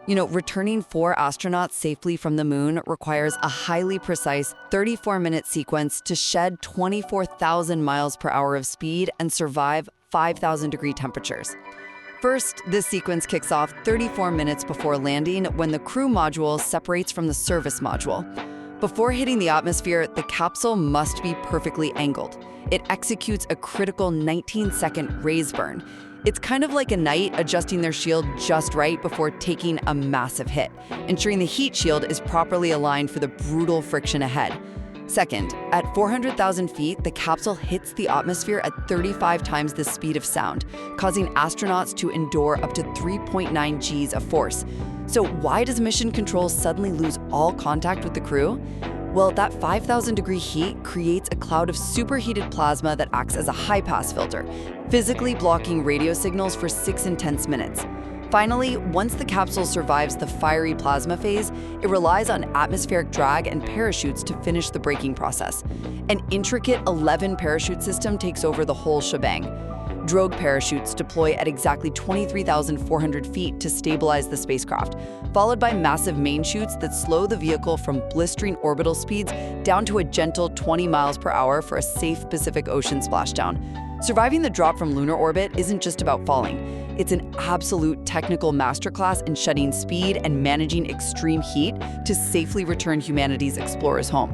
Returning 4 astronauts safely from the moon requires a highly precise 34-minute sequence to shed 24,000 miles per hour of speed and survive 5,000-degree temperatures. First, this sequence kicks off 34 minutes before landing when the crew module separates from the service module. Before hitting the atmosphere, the capsule must be perfectly angled. It executes a critical 19-second raise burn. It's kind of like a knight adjusting their shield just right before taking a massive hit, ensuring the heat shield is properly aligned for the brutal friction ahead. Second, at 400,000 feet, the capsule hits the atmosphere at 35 times the speed of sound, causing astronauts to endure up to 3.9 Gs of force. So why does mission control suddenly lose all contact with the crew? Well, that 5,000-degree heat creates a cloud of superheated plasma that acts as a high-pass filter, physically blocking radio signals for 6 intense minutes. Finally, once the capsule survives the fiery plasma phase, it relies on atmospheric drag and parachutes to finish the braking process. An intricate 11-parachute system takes over the whole shebang. Drogue parachutes deploy at exactly 23,400 feet to stabilize the spacecraft, followed by massive main chutes that slow the vehicle from blistering orbital speeds down to a gentle 20 miles per hour for a safe Pacific Ocean splashdown. Surviving the drop from lunar orbit isn't just about falling. It's an absolute technical masterclass in shedding speed and managing extreme heat to safely return humanity's explorers home.